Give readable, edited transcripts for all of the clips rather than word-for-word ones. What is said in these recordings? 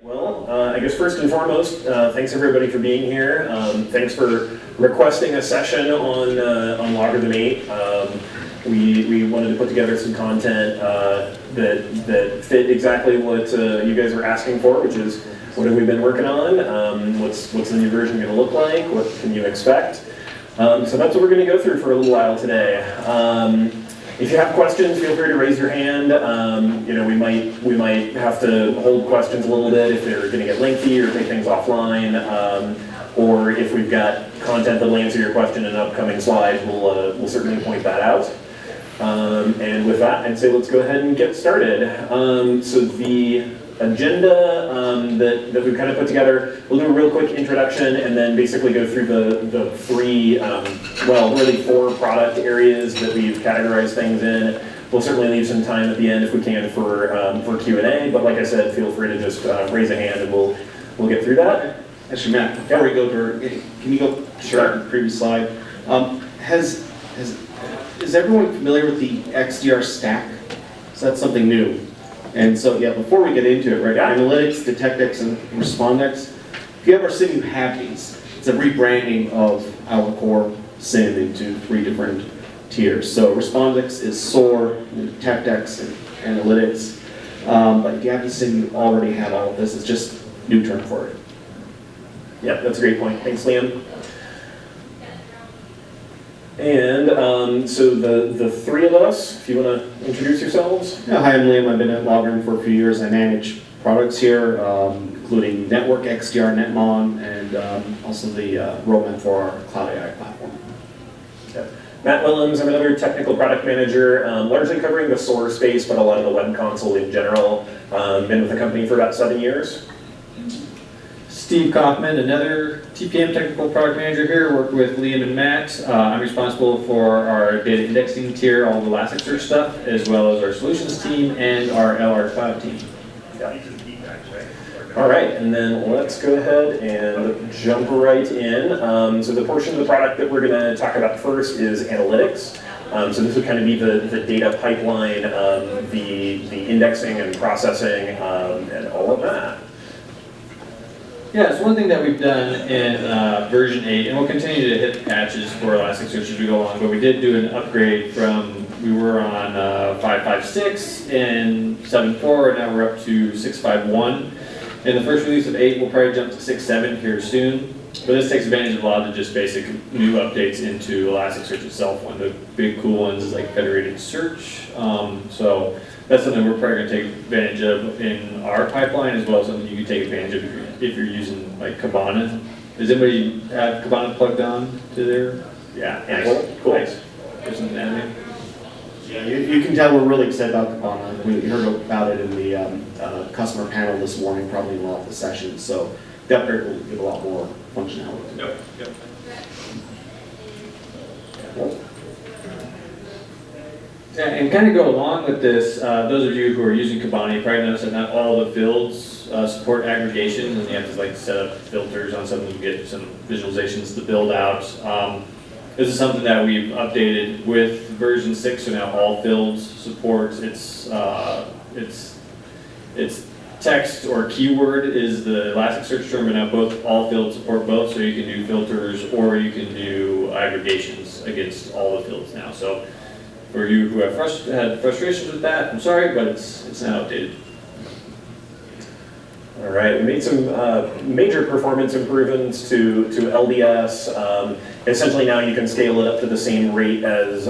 I guess first and foremost, thanks everybody for being here. Thanks for requesting a session on LogRhythm 8. We wanted to put together some content that fit exactly what you guys were asking for, which is what have we been working on, what's the new version going to look like, what can you expect. So that's what we're going to go through for a little while today. If you have questions, feel free to raise your hand. We might have to hold questions a little bit if they're going to get lengthy or take things offline, or if we've got content that'll answer your question in upcoming slides, we'll certainly point that out. And with that, I'd say let's go ahead and get started. So the agenda that we've kind of put together, we'll do a real quick introduction and then basically go through the three, really four product areas that we've categorized things in. We'll certainly leave some time at the end if we can for Q&A, but like I said, feel free to just raise a hand and we'll get through that. Actually, Matt, before we go to, can you go start with the previous slide? Is everyone familiar with the XDR stack? So that's something new. And so, yeah, before we get into it, right, Analytics, DetectX, and RespondX, if you have our SIEM, you have these. It's a rebranding of our core SIEM into 3 different tiers. So RespondX is SOAR, DetectX, and Analytics. But if you have the SIEM, you already have all of this. It's just a new term for it. Yeah, that's a great point. Thanks, Liam. And so the three of us, if you want to introduce yourselves. Yeah, hi, I'm Liam. I've been at LogRhythm for a few years. I manage products here, including Network, XDR, Netmon, and also the roadmap for our Cloud AI platform. Okay. Matt Willems, I'm another technical product manager, largely covering the SOAR space, but a lot of the web console in general. Been with the company for about 7 years. Steve Kaufman, another TPM technical product manager here, work with Liam and Matt. I'm responsible for our data indexing tier, all the Elasticsearch stuff, as well as our solutions team and our LR Cloud team. Yeah. All right, and then let's go ahead and jump right in. So the portion of the product that we're going to talk about first is analytics. So this would kind of be the data pipeline, the indexing and processing, and all of that. Yeah, so one thing that we've done in version 8, and we'll continue to hit patches for Elasticsearch as we go along, but we did do an upgrade from, we were on 5.5.6 and 7.4, and now we're up to 6.5.1. In the first release of 8, we'll probably jump to 6.7 here soon. But this takes advantage of a lot of just basic new updates into Elasticsearch itself. One of the big cool ones is like federated search. So that's something we're probably going to take advantage of in our pipeline, as well as something you can take advantage of if you're using like Kibana. Does anybody have Kibana plugged on to their? Yeah, nice. Cool. Nice. There's something to add. Yeah, you can tell we're really excited about Kibana. We heard about it in the customer panel this morning, probably in a lot of the sessions. So the upgrade will give a lot more functionality. Yep. Yeah, and kind of go along with this, those of you who are using Kibana, you probably noticed that not all the fields support aggregation, and you have to set up filters on something to get some visualizations to build out. This is something that we've updated with version 6, so now all fields support. It's text or keyword is the Elasticsearch term, and now all fields support both, so you can do filters or you can do aggregations against all the fields now. So for you who have had frustrations with that, I'm sorry, but it's now updated. All right, we made some major performance improvements to LDS. Essentially now you can scale it up to the same rate as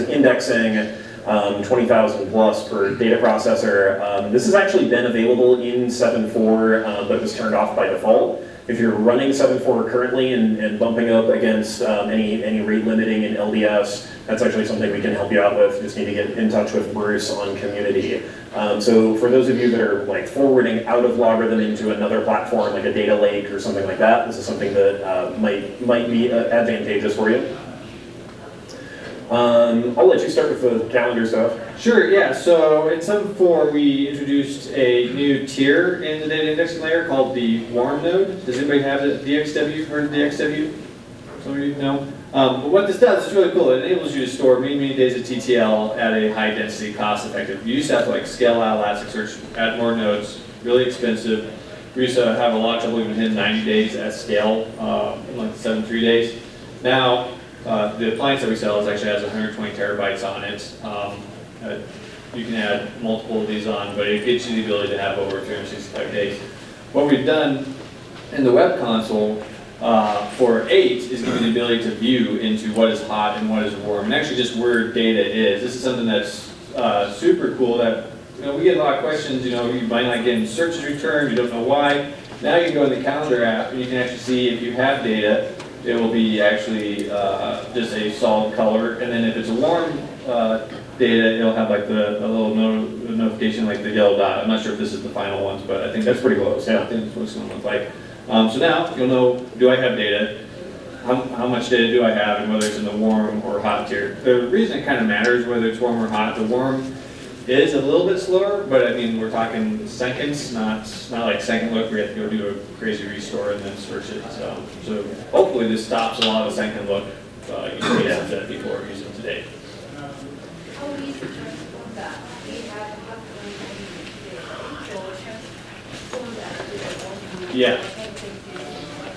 indexing, 20,000 plus per data processor. This has actually been available in 7.4, but was turned off by default. If you're running 7.4 currently and bumping up against any rate limiting in LDS, that's actually something we can help you out with. Just need to get in touch with Bruce on community. So for those of you that are forwarding out of LogRhythm into another platform like a data lake or something like that, this is something that might be advantageous for you. I'll let you start with the calendar stuff. Sure, yeah. So in 7.4, we introduced a new tier in the data indexing layer called the warm node. Does anybody have the DXW? Heard of DXW? Some of you know? But what this does is really cool. It enables you to store many days of TTL at a high density, cost effective. You used to have to scale out Elasticsearch, add more nodes, really expensive. We used to have a lot of trouble even hitting 90 days at scale, in like 7.3 days. Now, the appliance that we sell actually has 120 terabytes on it. You can add multiple of these on, but it gets you the ability to have over 365 days. What we've done in the web console for 8 is give you the ability to view into what is hot and what is warm, and actually just where data is. This is something that's super cool that, we get a lot of questions, you might not get searches returned, you don't know why. Now you can go in the calendar app and you can actually see if you have data, it will be actually just a solid color, and then if it's a warm data, it'll have like a little notification like the yellow dot. I'm not sure if this is the final ones, but I think That's pretty close, yeah. I think that's what it's going to look like. So now you'll know, do I have data? How much data do I have, and whether it's in the warm or hot tier. The reason it kind of matters whether it's warm or hot, the warm is a little bit slower, but I mean, we're talking seconds, not like second look where you have to go do a crazy restore and then switch it. So hopefully this stops a lot of second look use cases that people are using today. How do you transform that? We have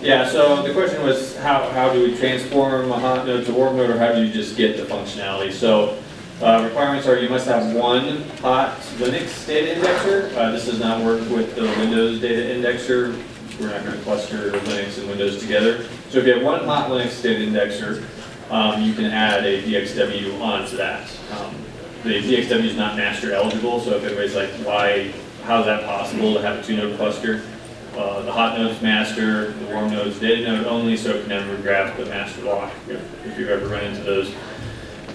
Yeah, so the question was how do we transform a hot node to warm node, or how do you just get the functionality? So requirements are you must have one hot Linux data indexer. This does not work with the Windows data indexer. We're not going to cluster Linux and Windows together. So if you have one hot Linux data indexer, you can add a DXW onto that. The DXW is not master eligible, so if anybody's like, how is that possible to have a 2-node cluster? The hot node's master, the warm node's data node only, so it can never grab the master lock if you've ever run into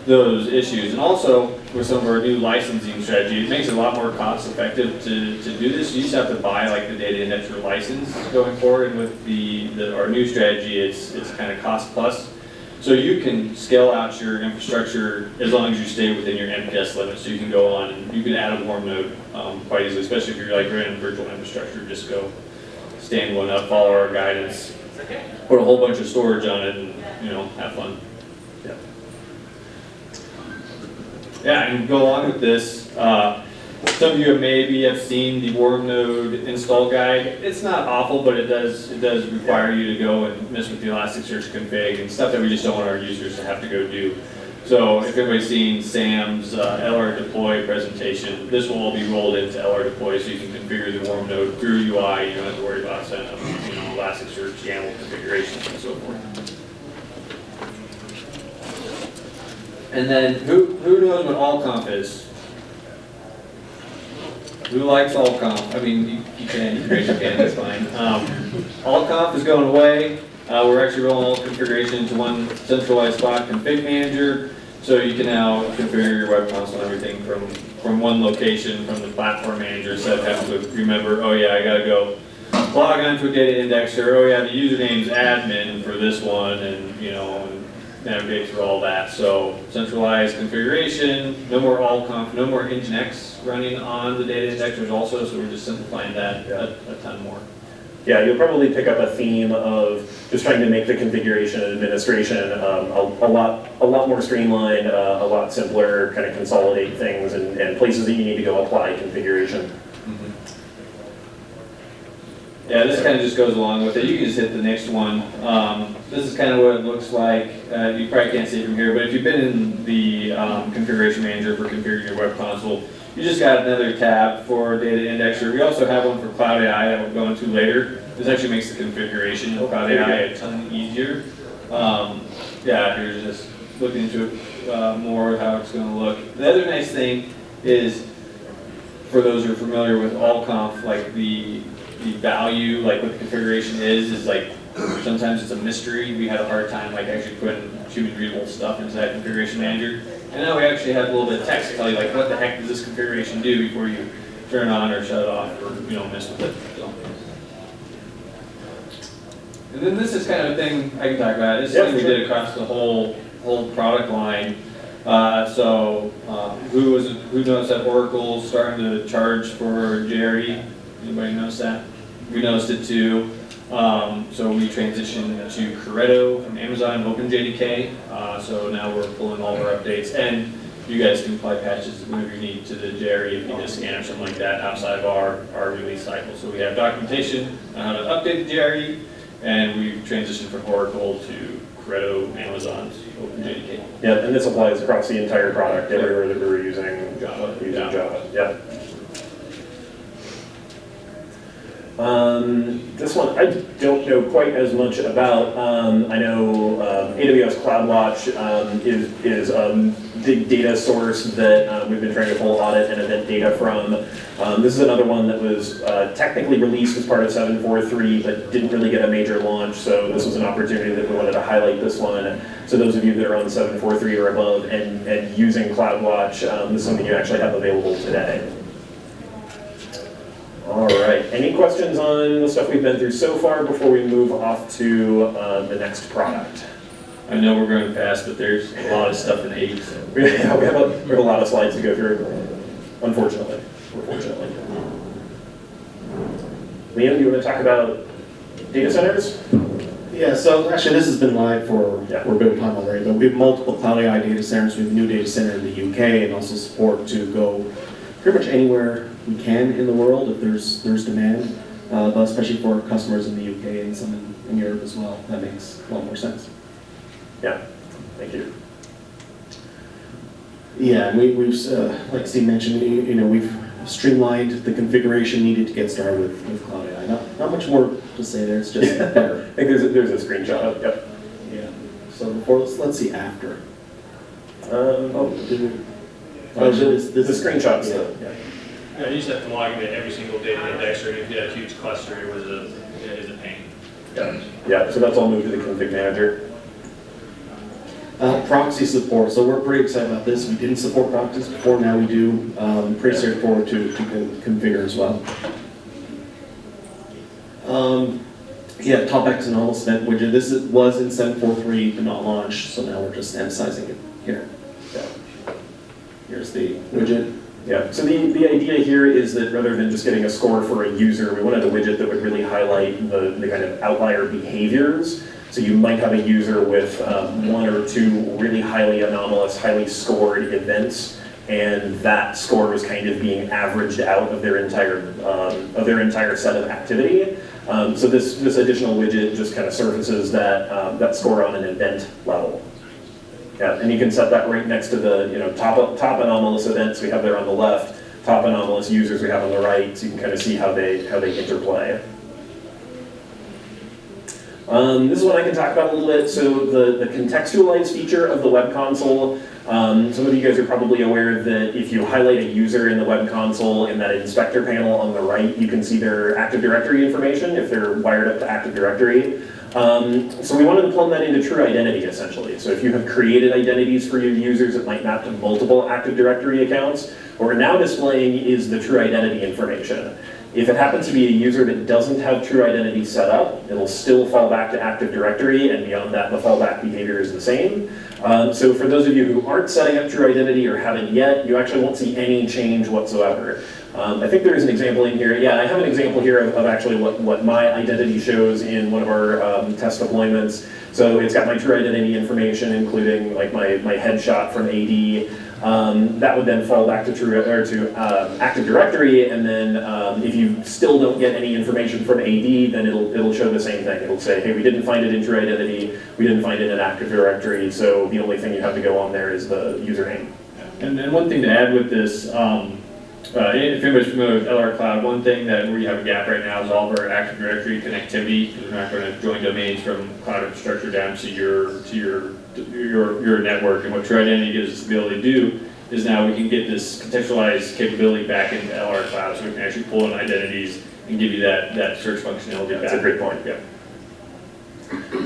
those issues. And also, with some of our new licensing strategy, it makes it a lot more cost effective to do this. You just have to buy like the data indexer license going forward, and with our new strategy, it's kind of cost plus. So you can scale out your infrastructure as long as you stay within your MPS limits. So you can go on and you can add a warm node quite easily, especially if you're like running virtual infrastructure. Just go stand one up, follow our guidance, put a whole bunch of storage on it, and have fun. Yeah, and go along with this. Some of you maybe have seen the warm node install guide. It's not awful, but it does require you to go and mess with the Elasticsearch config and stuff that we just don't want our users to have to go do. So if everybody's seen Sam's LR deploy presentation, this will all be rolled into LR deploy, so you can configure the warm node through UI. You don't have to worry about setting up Elasticsearch YAML configurations and so forth. And then who knows what allconf is? Who likes allconf? I mean, you can raise your hand, that's fine. Allconf is going away. We're actually rolling all configuration into one centralized spot, config manager, so you can now configure your web console and everything from one location, from the platform manager, instead of having to remember, oh yeah, I gotta go log onto a data indexer, oh yeah, the username's admin for this one, and navigate through all that. So centralized configuration, no more allconf, no more Nginx running on the data indexers also, so we're just simplifying that a ton more. Yeah, you'll probably pick up a theme of just trying to make the configuration and administration a lot more streamlined, a lot simpler, kind of consolidate things and places that you need to go apply configuration. Yeah, this kind of just goes along with it. You can just hit the next one. This is kind of what it looks like. You probably can't see it from here, but if you've been in the configuration manager for configuring your web console, you just got another tab for data indexer. We also have one for Cloud AI that we'll go into later. This actually makes the configuration of Cloud AI a ton easier. Yeah, here's just looking into it more, how it's going to look. The other nice thing is, for those who are familiar with allconf, like the value, like what the configuration is like, sometimes it's a mystery. We had a hard time like actually putting human readable stuff into that configuration manager. And now we actually have a little bit of text to tell you like what the heck does this configuration do before you turn it on or shut it off or mess with it. So. And then this is kind of a thing I can talk about. This is something we did across the whole product line. Who knows that Oracle's starting to charge for Jerry? Anybody notice that? We noticed it too. So we transitioned to Corretto from Amazon and OpenJDK. So now we're pulling all of our updates. And you guys can apply patches whenever you need to the JRE if you need a scan or something like that outside of our release cycle. So we have documentation on how to update the JRE, and we've transitioned from Oracle to Credo, Amazon's OpenJDK. Yeah, and this applies across the entire product, everywhere that we're using Java. Java. Yeah. This one I don't know quite as much about. I know AWS CloudWatch is a big data source that we've been trying to pull audit and event data from. This is another one that was technically released as part of 7.4.3, but didn't really get a major launch, so this was an opportunity that we wanted to highlight this one. So those of you that are on 7.4.3 or above and using CloudWatch, this is something you actually have available today. All right, any questions on the stuff we've been through so far before we move off to the next product? I know we're going fast, but there's a lot of stuff in 8. So. Yeah, we have a lot of slides to go through, unfortunately. Liam, do you want to talk about data centers? Yeah, so actually this has been live for a bit of time already, but we have multiple Cloud AI data centers. We have a new data center in the UK and also support to go pretty much anywhere we can in the world if there's demand, but especially for customers in the UK and some in Europe as well. That makes a lot more sense. Yeah, thank you. Yeah, and we've like Steve mentioned, we've streamlined the configuration needed to get started with Cloud AI. Not much more to say there. It's just better. I think there's a screenshot. Yep. Yeah. So before let's see after. The screenshots. Yeah. Yeah, you just have to log into every single data index, or if you had a huge cluster, it is a pain. Yeah, so that's all moved to the config manager. Proxy support. So we're pretty excited about this. We didn't support proxies before, now we do. Pretty straightforward to configure as well. Yeah, TopX anomalous event widget. This was in 7.4.3 but not launched, so now we're just emphasizing it here. Yeah. Here's the widget. Yeah, so the idea here is that rather than just getting a score for a user, we wanted a widget that would really highlight the kind of outlier behaviors. So you might have a user with 1 or 2 really highly anomalous, highly scored events, and that score was kind of being averaged out of their entire set of activity. So this additional widget just kind of surfaces that score on an event level. Yeah, and you can set that right next to the top anomalous events we have there on the left, top anomalous users we have on the right, so you can kind of see how they interplay. This is what I can talk about a little bit. So the contextualize feature of the web console. Some of you guys are probably aware that if you highlight a user in the web console in that inspector panel on the right, you can see their Active Directory information if they're wired up to Active Directory. So we wanted to plumb that into true identity, essentially. So if you have created identities for your users that might map to multiple Active Directory accounts, what we're now displaying is the true identity information. If it happens to be a user that doesn't have true identity set up, it'll still fall back to Active Directory, and beyond that, the fallback behavior is the same. So for those of you who aren't setting up true identity or haven't yet, you actually won't see any change whatsoever. I think there is an example in here. Yeah, I have an example here of actually what my identity shows in one of our test deployments. So it's got my true identity information, including like my headshot from AD. That would then fall back to Active Directory, and then if you still don't get any information from AD, then it'll show the same thing. It'll say, hey, we didn't find it in true identity, we didn't find it in Active Directory, so the only thing you have to go on there is the username. And one thing to add with this, if anybody's familiar with LR Cloud, one thing that we have a gap right now is all of our Active Directory connectivity, because we're not going to join domains from cloud infrastructure down to your network. And what True Identity gives us the ability to do is now we can get this contextualized capability back into LR Cloud, so we can actually pull in identities and give you that search functionality back. That's a great point. Yeah.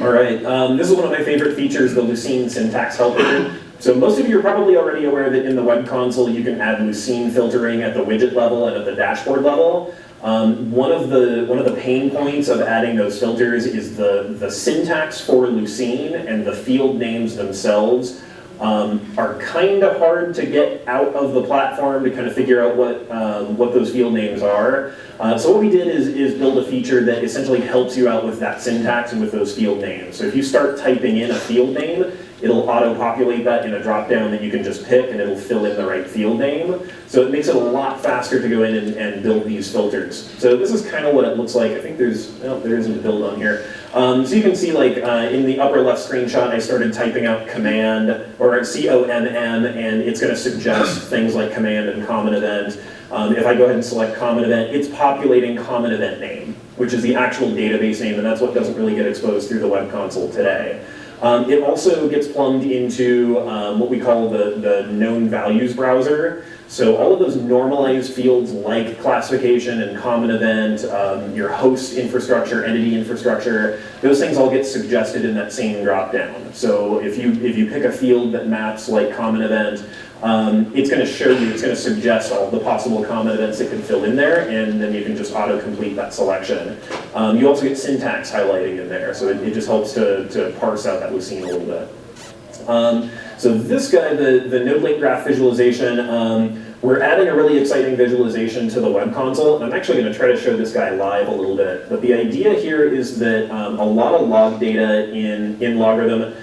All right, this is one of my favorite features, the Lucene syntax helper. So most of you are probably already aware that in the web console you can add Lucene filtering at the widget level and at the dashboard level. One of the pain points of adding those filters is the syntax for Lucene and the field names themselves are kind of hard to get out of the platform to kind of figure out what those field names are. So what we did is build a feature that essentially helps you out with that syntax and with those field names. So if you start typing in a field name, it'll auto-populate that in a drop-down that you can just pick, and it'll fill in the right field name. So it makes it a lot faster to go in and build these filters. So this is kind of what it looks like. I think there isn't a build on here. So you can see, like, in the upper left screenshot, I started typing out command, or COMM, and it's going to suggest things like command and common event. If I go ahead and select common event, it's populating common event name, which is the actual database name, and that's what doesn't really get exposed through the web console today. It also gets plumbed into what we call the known values browser. So all of those normalized fields like classification and common event, your host infrastructure, entity infrastructure, those things all get suggested in that same dropdown. So if you pick a field that maps like common event, it's going to show you, it's going to suggest all the possible common events that can fill in there, and then you can just auto-complete that selection. You also get syntax highlighting in there, so it just helps to parse out that Lucene a little bit. So this guy, the node link graph visualization, we're adding a really exciting visualization to the web console, and I'm actually going to try to show this guy live a little bit. But the idea here is that a lot of log data in LogRhythm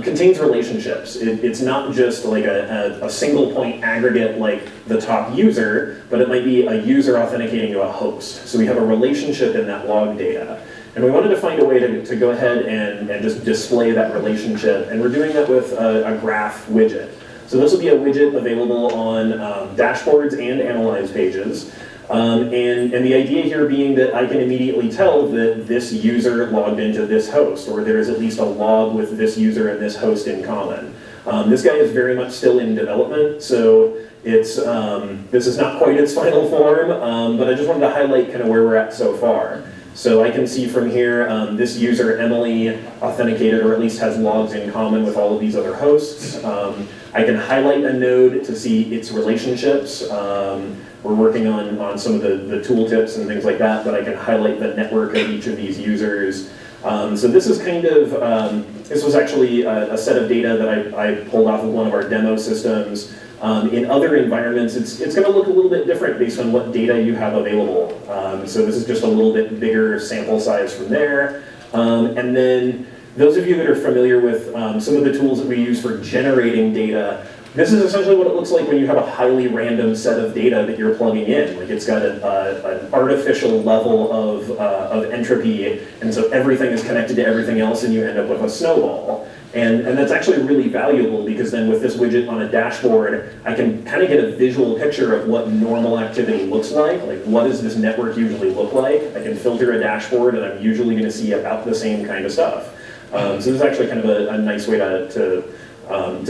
contains relationships. It's not just like a single point aggregate like the top user, but it might be a user authenticating to a host. So we have a relationship in that log data. And we wanted to find a way to go ahead and just display that relationship, and we're doing that with a graph widget. So this will be a widget available on dashboards and analyze pages. And the idea here being that I can immediately tell that this user logged into this host, or there's at least a log with this user and this host in common. This guy is very much still in development, so it's this is not quite its final form, but I just wanted to highlight kind of where we're at so far. So I can see from here, this user, Emily, authenticated, or at least has logs in common with all of these other hosts. I can highlight a node to see its relationships. We're working on some of the tooltips and things like that, but I can highlight the network of each of these users. So this is kind of, this was actually a set of data that I pulled off of one of our demo systems. In other environments, it's going to look a little bit different based on what data you have available. So this is just a little bit bigger sample size from there. And then those of you that are familiar with some of the tools that we use for generating data, this is essentially what it looks like when you have a highly random set of data that you're plugging in. Like, it's got an artificial level of entropy, and so everything is connected to everything else, and you end up with a snowball. And that's actually really valuable, because then with this widget on a dashboard, I can kind of get a visual picture of what normal activity looks like what does this network usually look like. I can filter a dashboard, and I'm usually going to see about the same kind of stuff. So this is actually kind of a nice way to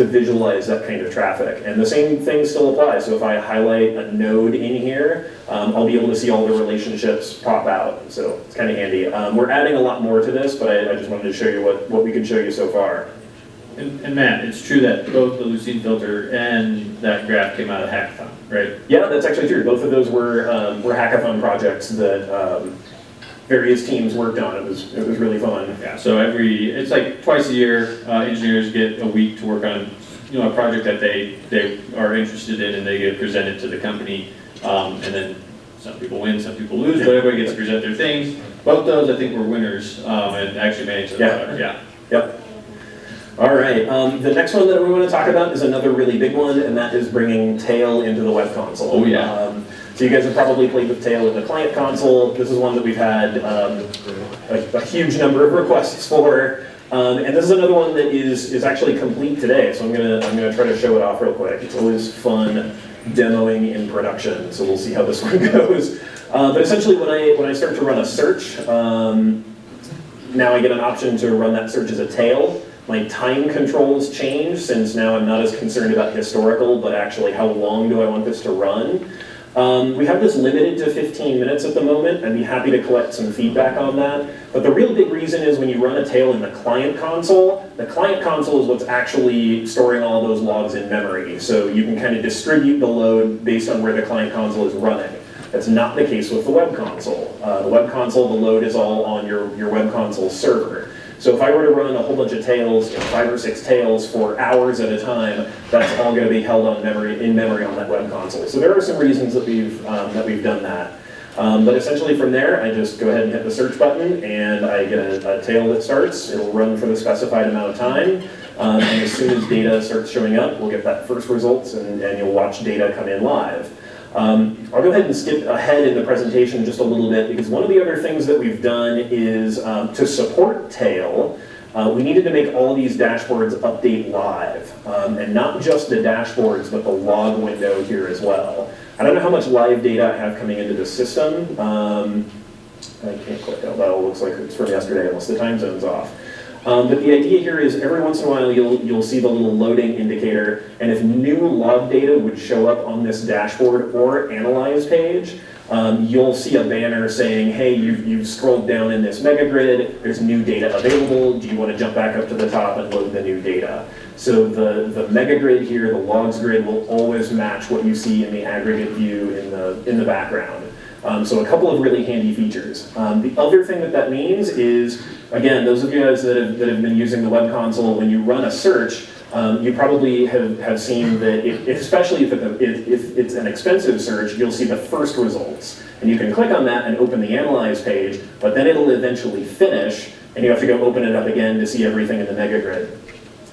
visualize that kind of traffic. And the same thing still applies. So if I highlight a node in here, I'll be able to see all the relationships pop out. So it's kind of handy. We're adding a lot more to this, but I just wanted to show you what we can show you so far. And Matt, it's true that both the Lucene filter and that graph came out of Hackathon, right? Yeah, that's actually true. Both of those were hackathon projects that various teams worked on. It was really fun. Yeah. So it's like twice a year, engineers get a week to work on a project that they are interested in, and they get presented to the company. And then some people win, some people lose, but everybody gets to present their things. Both those, I think, were winners, and actually managed to. Yeah. Yep. All right, the next one that we want to talk about is another really big one, and that is bringing Tail into the web console. Oh, yeah. So you guys have probably played with Tail in the client console. This is one that we've had a huge number of requests for. And this is another one that is actually complete today, so I'm gonna try to show it off real quick. It's always fun demoing in production, so we'll see how this one goes. But essentially, when I start to run a search, now I get an option to run that search as a tail. My time controls change, since now I'm not as concerned about historical, but actually how long do I want this to run. We have this limited to 15 minutes at the moment. I'd be happy to collect some feedback on that. But the real big reason is when you run a tail in the client console is what's actually storing all those logs in memory. So you can kind of distribute the load based on where the client console is running. That's not the case with the web console. The web console, the load is all on your web console server. So if I were to run a whole bunch of tails, 5 or 6 tails for hours at a time, that's all going to be held in memory on that web console. So there are some reasons that we've done that. But essentially from there, I just go ahead and hit the search button, and I get a tail that starts. It'll run for the specified amount of time, and as soon as data starts showing up, we'll get that first results, and you'll watch data come in live. I'll go ahead and skip ahead in the presentation just a little bit, because one of the other things that we've done is to support tail, we needed to make all these dashboards update live, and not just the dashboards, but the log window here as well. I don't know how much live data I have coming into the system. I can't click out, that all looks like it's from yesterday unless the time zone's off. But the idea here is every once in a while you'll see the little loading indicator, and if new log data would show up on this dashboard or analyze page, you'll see a banner saying, hey, you've scrolled down in this mega grid, there's new data available, do you want to jump back up to the top and load the new data? So the mega grid here, the logs grid, will always match what you see in the aggregate view in the background. So a couple of really handy features. The other thing that means is, again, those of you guys that have been using the web console, when you run a search, you probably have seen that, especially if it's an expensive search, you'll see the first results. And you can click on that and open the Analyze page, but then it'll eventually finish, and you have to go open it up again to see everything in the mega grid.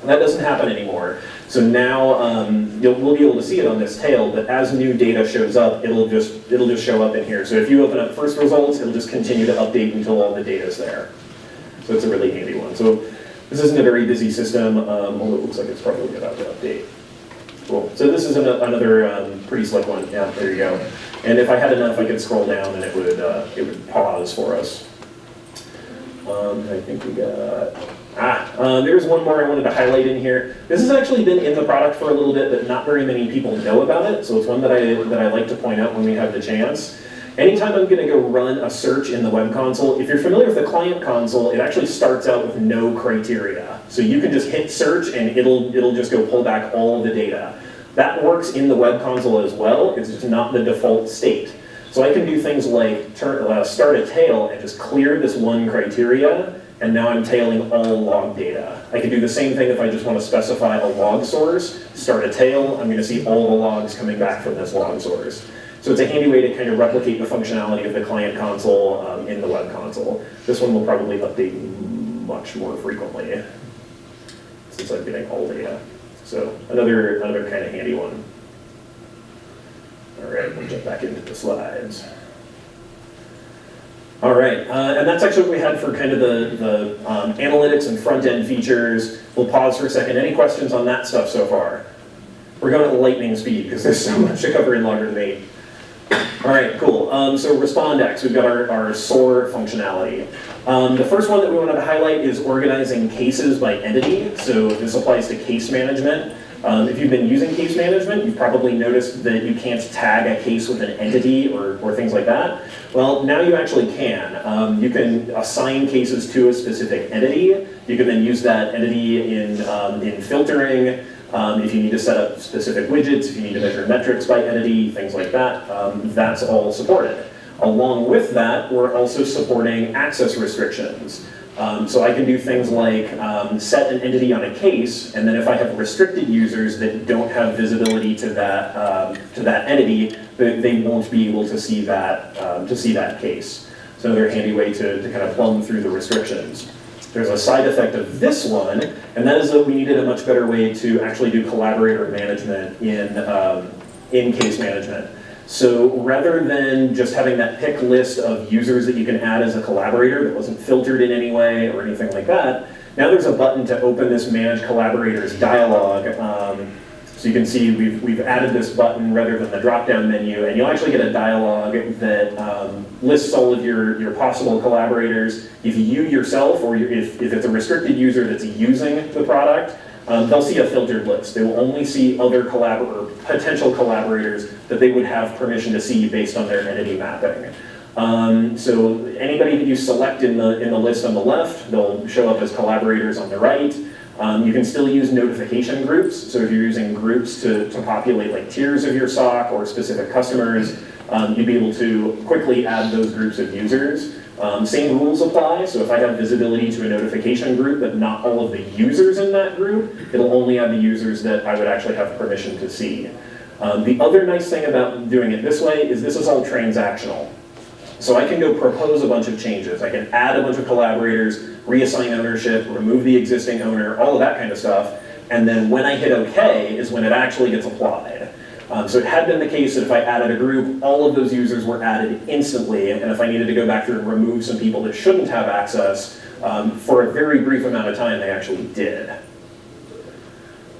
And that doesn't happen anymore. So now we'll be able to see it on this tail, but as new data shows up, it'll just show up in here. So if you open up first results, it'll just continue to update until all the data's there. So it's a really handy one. So this isn't a very busy system, although it looks like it's probably about to update. Cool. So this is another pretty slick one. Yeah, there you go. And if I had enough, I could scroll down and it would pause for us. I think we got. There's one more I wanted to highlight in here. This has actually been in the product for a little bit, but not very many people know about it. So it's one that I like to point out when we have the chance. Anytime I'm going to go run a search in the web console, if you're familiar with the client console, it actually starts out with no criteria. So you can just hit search and it'll just go pull back all the data. That works in the web console as well. It's just not the default state. So I can do things like start a tail and just clear this one criteria, and now I'm tailing all log data. I can do the same thing if I just want to specify a log source, start a tail, I'm going to see all the logs coming back from this log source. So it's a handy way to kind of replicate the functionality of the client console in the web console. This one will probably update much more frequently since I'm getting all data. So another kind of handy one. All right, we'll jump back into the slides. All right, and that's actually what we had for kind of the analytics and front-end features. We'll pause for a second. Any questions on that stuff so far? We're going at lightning speed because there's so much to cover in LogRhythm 8. All right, cool. So RespondX, we've got our SOAR functionality. The first one that we wanted to highlight is organizing cases by entity. So this applies to case management. If you've been using case management, you've probably noticed that you can't tag a case with an entity or things like that. Well, now you actually can. You can assign cases to a specific entity. You can then use that entity in filtering. If you need to set up specific widgets, if you need to measure metrics by entity, things like that, that's all supported. Along with that, we're also supporting access restrictions. So I can do things like set an entity on a case, and then if I have restricted users that don't have visibility to that entity, they won't be able to see that case. So another handy way to kind of plumb through the restrictions. There's a side effect of this one, and that is that we needed a much better way to actually do collaborator management in case management. So rather than just having that pick list of users that you can add as a collaborator that wasn't filtered in any way or anything like that, now there's a button to open this Manage Collaborators dialog. So you can see we've added this button rather than the drop-down menu, and you'll actually get a dialog that lists all of your possible collaborators. If you yourself, or if it's a restricted user that's using the product, they'll see a filtered list. They will only see other potential collaborators that they would have permission to see based on their entity mapping. So anybody that you select in the list on the left, they'll show up as collaborators on the right. You can still use notification groups. So if you're using groups to populate like tiers of your SOC or specific customers, you'd be able to quickly add those groups of users. Same rules apply, so if I have visibility to a notification group, but not all of the users in that group, it'll only have the users that I would actually have permission to see. The other nice thing about doing it this way is this is all transactional. So I can go propose a bunch of changes. I can add a bunch of collaborators, reassign ownership, remove the existing owner, all of that kind of stuff. And then when I hit OK is when it actually gets applied. So it had been the case that if I added a group, all of those users were added instantly. And if I needed to go back through and remove some people that shouldn't have access, for a very brief amount of time, they actually did.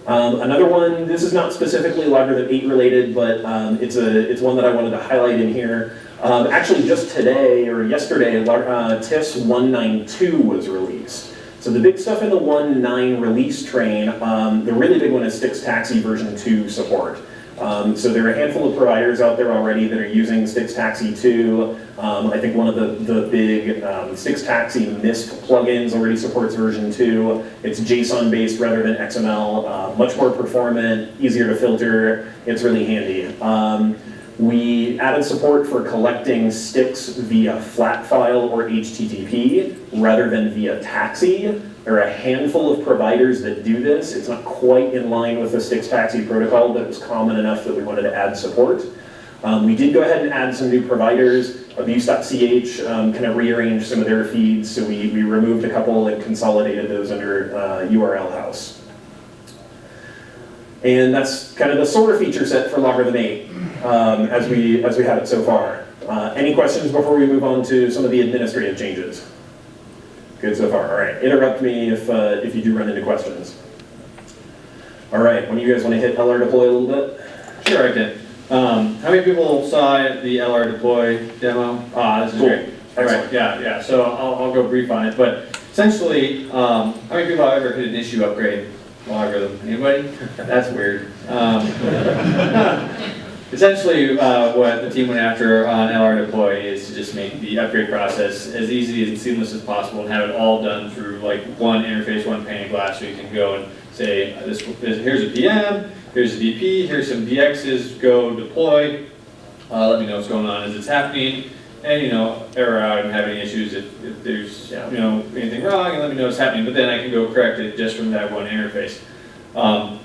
Another one, this is not specifically LogRhythm 8 related, but it's one that I wanted to highlight in here. Actually, just today or yesterday, TIFS 192 was released. So the big stuff in the 1.9 release train, the really big one is Stix Taxi version 2 support. So there are a handful of providers out there already that are using Stix Taxi 2. I think one of the big Stix Taxi MISP plugins already supports version 2. It's JSON based rather than XML, much more performant, easier to filter. It's really handy. We added support for collecting sticks via flat file or HTTP rather than via taxi. There are a handful of providers that do this. It's not quite in line with the Stix Taxi protocol, but it was common enough that we wanted to add support. We did go ahead and add some new providers. Abuse.ch kind of rearranged some of their feeds, so we removed a couple and consolidated those under URL house. And that's kind of the sort of feature set for LogRhythm 8 as we have it so far. Any questions before we move on to some of the administrative changes? Good so far. All right, interrupt me if you do run into questions. All right, when you guys want to hit LR deploy a little bit? Sure, I can. How many people saw the LR deploy demo? This is Cool. great. Excellent. Right, yeah. So I'll go brief on it, but essentially, how many people have ever hit an issue upgrade? LogRhythm. Anybody? That's weird. Essentially, what the team went after on LR deploy is to just make the upgrade process as easy and seamless as possible and have it all done through like one interface, one pane of glass, so you can go and say, here's a PM, here's a DP, here's some DXs, go deploy, let me know what's going on as it's happening, and error out and have any issues if there's anything wrong, and let me know what's happening, but then I can go correct it just from that one interface.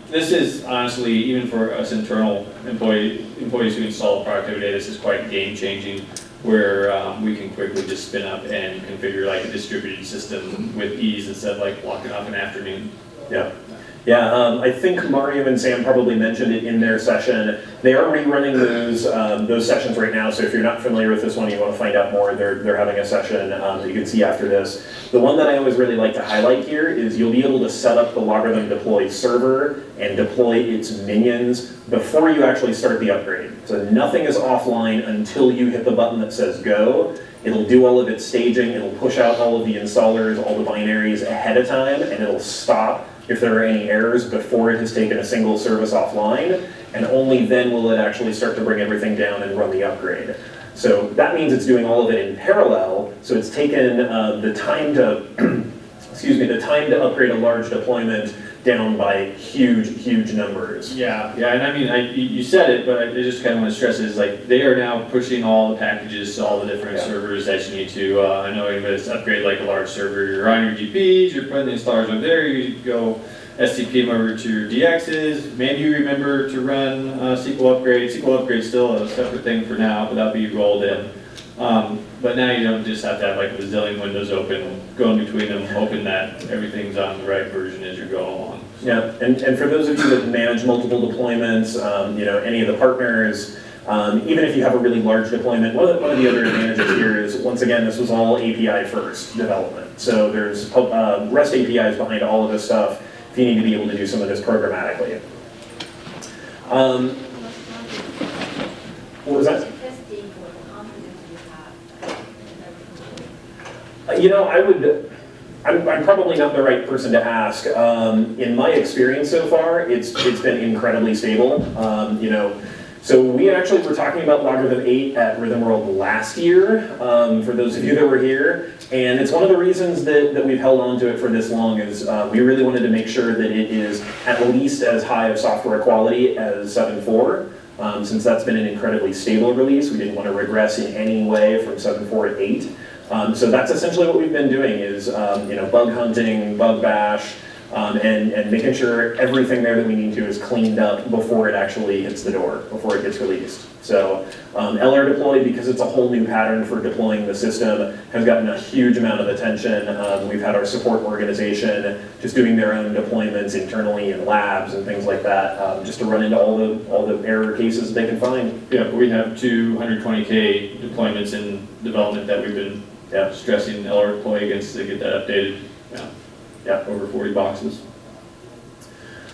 This is honestly, even for us internal employees who install productivity, this is quite game-changing, where we can quickly just spin up and configure like a distributed system with ease instead of like blocking off an afternoon. Yeah, I think Mario and Sam probably mentioned it in their session. They are rerunning those sessions right now, so if you're not familiar with this one, you want to find out more, they're having a session that you can see after this. The one that I always really like to highlight here is you'll be able to set up the LogRhythm deploy server and deploy its minions before you actually start the upgrade. So nothing is offline until you hit the button that says go. It'll do all of its staging, it'll push out all of the installers, all the binaries ahead of time, and it'll stop if there are any errors before it has taken a single service offline, and only then will it actually start to bring everything down and run the upgrade. So that means it's doing all of it in parallel, so it's taken the time to upgrade a large deployment down by huge numbers. Yeah, and I mean, you said it, but I just kind of want to stress it, is like they are now pushing all the packages to all the different servers that you need to. I know anybody that's upgrade like a large server, you're on your GPs, you're putting the installers over there, you go STP them over to your DXs, maybe you remember to run SQL upgrade. SQL upgrade is still a separate thing for now, but that'll be rolled in. But now you don't just have to have like a bazillion windows open, go in between them, hoping that everything's on the right version as you're going along. Yeah, and for those of you that manage multiple deployments, any of the partners, even if you have a really large deployment, one of the other advantages here is, once again, this was all API first development. So there's REST APIs behind all of this stuff if you need to be able to do some of this programmatically. What was that? I'm probably not the right person to ask. In my experience so far, it's been incredibly stable. So we actually were talking about LogRhythm 8 at Rhythm World last year, for those of you that were here, and it's one of the reasons that we've held on to it for this long is we really wanted to make sure that it is at least as high of software quality as 7.4. Since that's been an incredibly stable release, we didn't want to regress in any way from 7.4 to 8. So that's essentially what we've been doing is bug hunting, bug bash, and making sure everything there that we need to is cleaned up before it actually hits the door, before it gets released. So LR deploy, because it's a whole new pattern for deploying the system, has gotten a huge amount of attention. We've had our support organization just doing their own deployments internally in labs and things like that, just to run into all the error cases they can find. Yeah, we have 220K deployments in development that we've been stressing LR deploy against to get that updated. Yeah, over 40 boxes.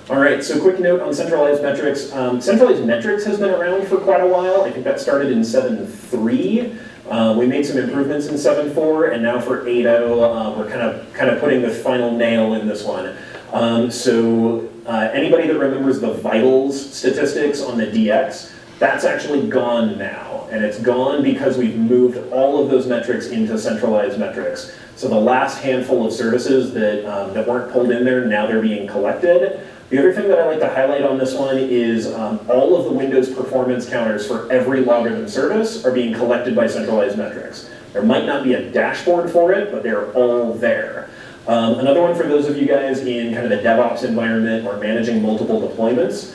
All right, so quick note on centralized metrics. Centralized metrics has been around for quite a while. I think that started in 7.3. We made some improvements in 7.4, and now for 8.0, we're kind of putting the final nail in this one. Anybody that remembers the vitals statistics on the DX, that's actually gone now, and it's gone because we've moved all of those metrics into centralized metrics. So the last handful of services that weren't pulled in there, now they're being collected. The other thing that I like to highlight on this one is all of the Windows performance counters for every LogRhythm service are being collected by centralized metrics. There might not be a dashboard for it, but they're all there. Another one for those of you guys in kind of the DevOps environment or managing multiple deployments,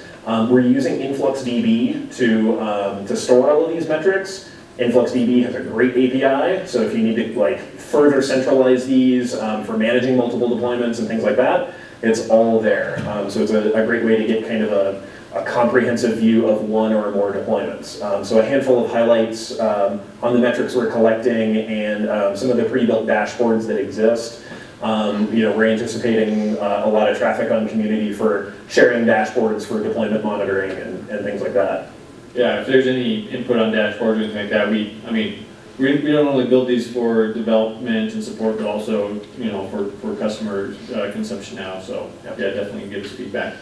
we're using InfluxDB to store all of these metrics. InfluxDB has a great API, so if you need to further centralize these for managing multiple deployments and things like that, it's all there. So it's a great way to get kind of a comprehensive view of one or more deployments. So a handful of highlights on the metrics we're collecting and some of the pre-built dashboards that exist. We're anticipating a lot of traffic on community for sharing dashboards for deployment monitoring and things like that. Yeah, if there's any input on dashboards or anything like that, we don't only build these for development and support, but also for customer consumption now. So yeah, definitely give us feedback.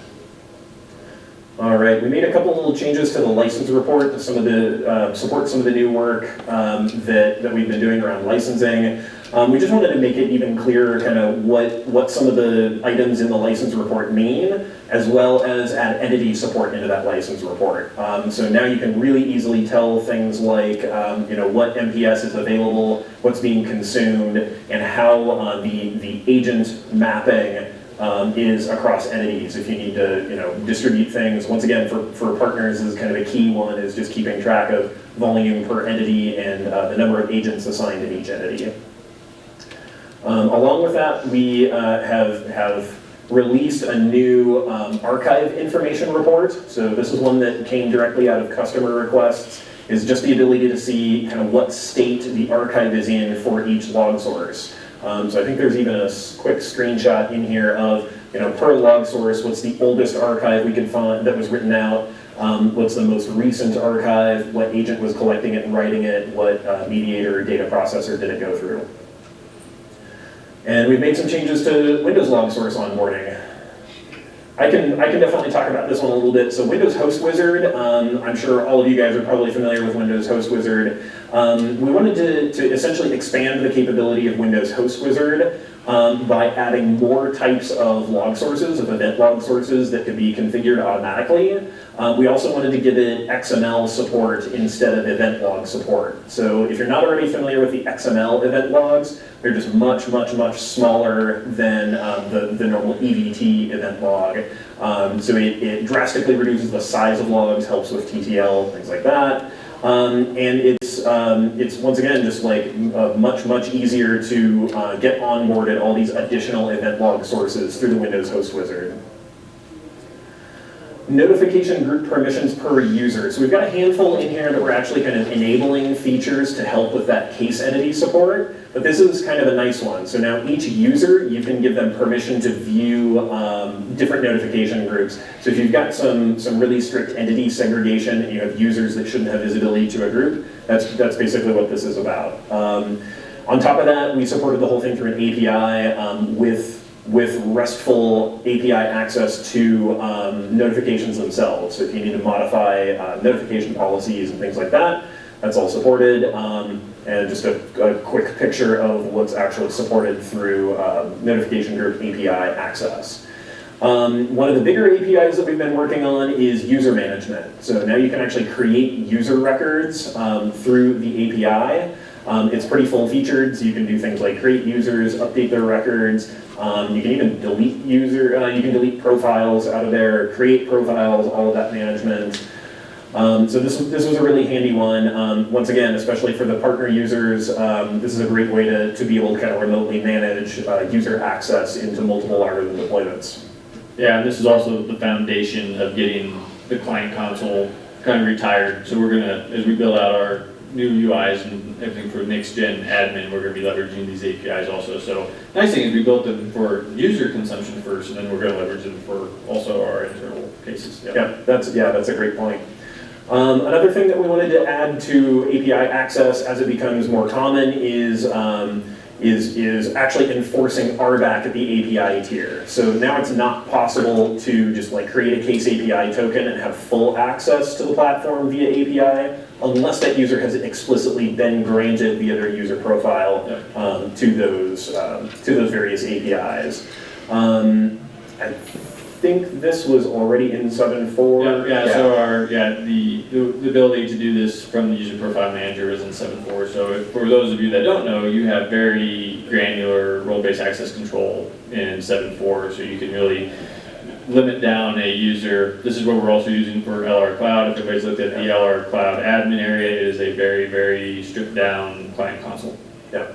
All right, we made a couple little changes to the license report to some of the support some of the new work that we've been doing around licensing. We just wanted to make it even clearer kind of what some of the items in the license report mean, as well as add entity support into that license report. So now you can really easily tell things like what MPS is available, what's being consumed, and how the agent mapping is across entities. If you need to distribute things, once again for partners is kind of a key one is just keeping track of volume per entity and the number of agents assigned in each entity. Along with that, we have released a new archive information report. So this is one that came directly out of customer requests, is just the ability to see kind of what state the archive is in for each log source. So I think there's even a quick screenshot in here of, per log source, what's the oldest archive we could find that was written out, what's the most recent archive, what agent was collecting it and writing it, what mediator or data processor did it go through. And we've made some changes to Windows log source onboarding. I can definitely talk about this one a little bit. So Windows Host Wizard, I'm sure all of you guys are probably familiar with Windows Host Wizard. We wanted to essentially expand the capability of Windows Host Wizard by adding more types of log sources, of event log sources that could be configured automatically. We also wanted to give it XML support instead of event log support. So if you're not already familiar with the XML event logs, they're just much, much, much smaller than the normal EVT event log. So it drastically reduces the size of logs, helps with TTL, things like that. And it's once again just much, much easier to get onboarded all these additional event log sources through the Windows Host Wizard. Notification group permissions per user. So we've got a handful in here that we're actually kind of enabling features to help with that case entity support, but this is kind of a nice one. So now each user, you can give them permission to view different notification groups. So if you've got some really strict entity segregation and you have users that shouldn't have visibility to a group, that's basically what this is about. On top of that, we supported the whole thing through an API with RESTful API access to notifications themselves. So if you need to modify notification policies and things like that, that's all supported. And just a quick picture of what's actually supported through notification group API access. One of the bigger APIs that we've been working on is user management. So now you can actually create user records through the API. It's pretty full-featured, so you can do things like create users, update their records. You can even delete you can delete profiles out of there, create profiles, all of that management. So this was a really handy one. Once again, especially for the partner users, this is a great way to be able to kind of remotely manage user access into multiple LogRhythm deployments. Yeah, and this is also the foundation of getting the client console kind of retired. So we're gonna, as we build out our new UIs and everything for next gen admin, we're gonna be leveraging these APIs also. So nice thing is we built them for user consumption first, and then we're gonna leverage them for also our internal cases. Yeah, that's a great point. Another thing that we wanted to add to API access as it becomes more common is actually enforcing RBAC at the API tier. So now it's not possible to just like create a case API token and have full access to the platform via API unless that user has explicitly been granted via their user profile to those various APIs. I think this was already in 7.4. So the ability to do this from the user profile manager is in 7.4. So for those of you that don't know, you have very granular role-based access control in 7.4, so you can really limit down a user. This is what we're also using for LR Cloud. If everybody's looked at the LR Cloud admin area, it is a very, very stripped down client console. Yeah.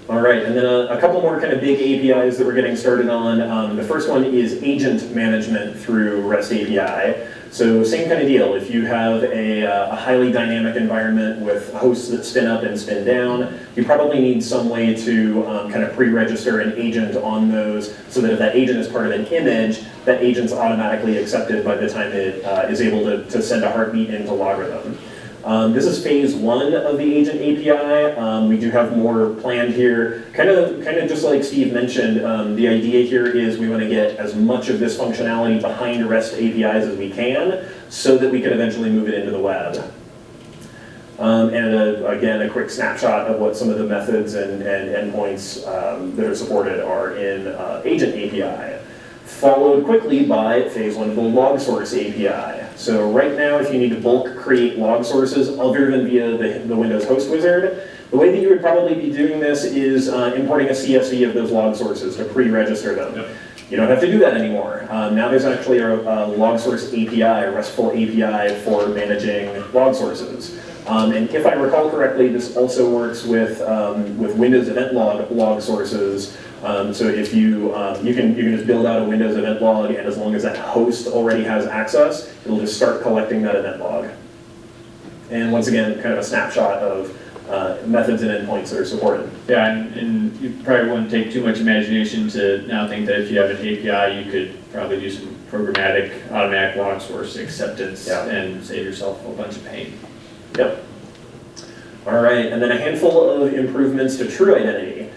All right, and then a couple more kind of big APIs that we're getting started on. The first one is agent management through REST API. So same kind of deal. If you have a highly dynamic environment with hosts that spin up and spin down, you probably need some way to kind of pre-register an agent on those so that if that agent is part of an image, that agent's automatically accepted by the time it is able to send a heartbeat into LogRhythm. This is phase 1 of the agent API. We do have more planned here. Kind of just like Steve mentioned, the idea here is we want to get as much of this functionality behind REST APIs as we can so that we can eventually move it into the web. Again, a quick snapshot of what some of the methods and endpoints that are supported are in agent API. Followed quickly by phase 1 of the log source API. So right now, if you need to bulk create log sources other than via the Windows host wizard, the way that you would probably be doing this is importing a CSV of those log sources to pre-register them. Yep. You don't have to do that anymore. Now there's actually a log source API, a RESTful API for managing log sources. And if I recall correctly, this also works with Windows event log sources. So if you can just build out a Windows event log, and as long as that host already has access, it'll just start collecting that event log. And once again, kind of a snapshot of methods and endpoints that are supported. Yeah, and you probably wouldn't take too much imagination to now think that if you have an API, you could probably do some programmatic automatic log source acceptance and save yourself a bunch of pain. Yep. All right, and then a handful of improvements to true identity.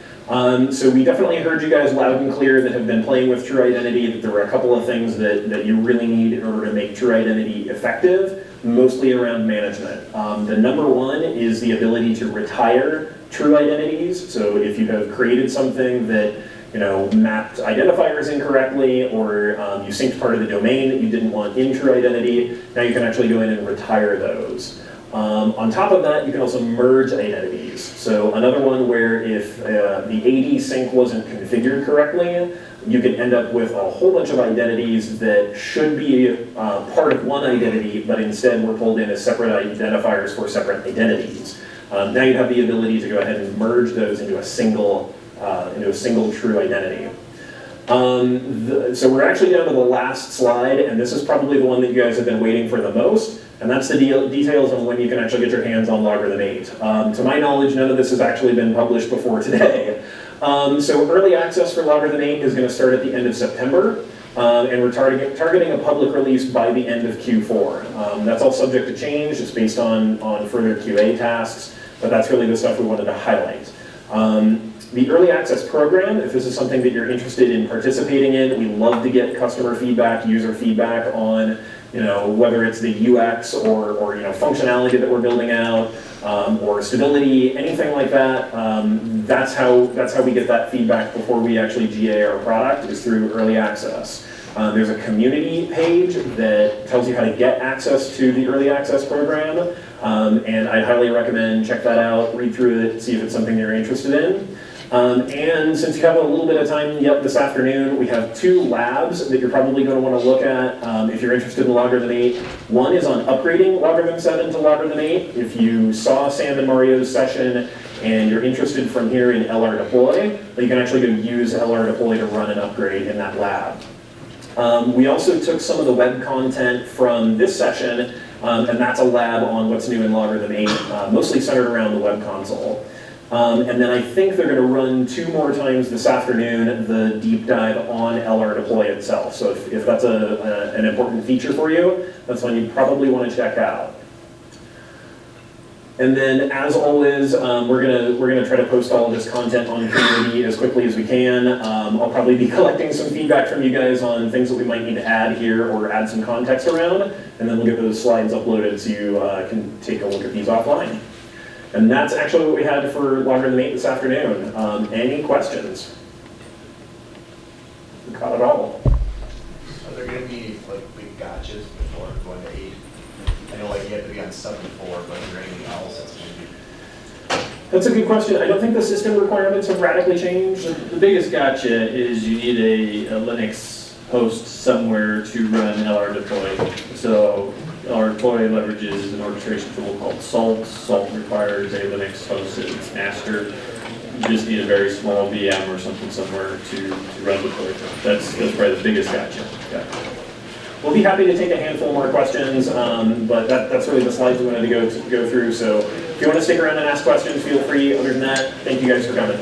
So we definitely heard you guys loud and clear that have been playing with true identity, that there were a couple of things that you really need in order to make true identity effective, mostly around management. The number one is the ability to retire true identities. So if you have created something that mapped identifiers incorrectly, or you synced part of the domain that you didn't want in true identity, now you can actually go in and retire those. On top of that, you can also merge identities. So another one where if the AD sync wasn't configured correctly, you can end up with a whole bunch of identities that should be part of one identity, but instead were pulled in as separate identifiers for separate identities. Now you have the ability to go ahead and merge those into a single true identity. So we're actually down to the last slide, and this is probably the one that you guys have been waiting for the most, and that's the details on when you can actually get your hands on LogRhythm 8. To my knowledge, none of this has actually been published before today. So early access for LogRhythm 8 is going to start at the end of September, and we're targeting a public release by the end of Q4. That's all subject to change. It's based on further QA tasks, but that's really the stuff we wanted to highlight. The early access program, if this is something that you're interested in participating in, we love to get customer feedback, user feedback on, whether it's the UX or functionality that we're building out. or stability, anything like that. That's how we get that feedback before we actually GA our product, is through early access. There's a community page that tells you how to get access to the early access program, and I highly recommend check that out, read through it, see if it's something you're interested in. And since you have a little bit of time yet this afternoon, we have 2 labs that you're probably going to want to look at if you're interested in LogRhythm 8. One is on upgrading LogRhythm 7 to LogRhythm 8. If you saw Sam and Mario's session and you're interested from here in LR deploy, you can actually go use LR deploy to run an upgrade in that lab. We also took some of the web content from this session, and that's a lab on what's new in LogRhythm 8, mostly centered around the web console. And then I think they're going to run 2 more times this afternoon the deep dive on LR deploy itself. So if that's an important feature for you, that's one you probably want to check out. And then, as always, we're gonna try to post all of this content on community as quickly as we can. I'll probably be collecting some feedback from you guys on things that we might need to add here or add some context around, and then we'll get those slides uploaded so you can take a look at these offline. And that's actually what we had for LogRhythm 8 this afternoon. Any questions? We caught it all. Are there going to be like big gotchas before going to 8? I know like you have to be on 7 before, but is there anything else that's going to be? That's a good question. I don't think the system requirements have radically changed. The biggest gotcha is you need a Linux host somewhere to run LR deploy. So LR deploy leverages an orchestration tool called Salt. Salt requires a Linux host at its master. You just need a very small VM or something somewhere to run deploy from. That's probably the biggest gotcha. Yeah. We'll be happy to take a handful more questions, but that's really the slides we wanted to go through. So if you want to stick around and ask questions, feel free. Other than that, thank you guys for coming.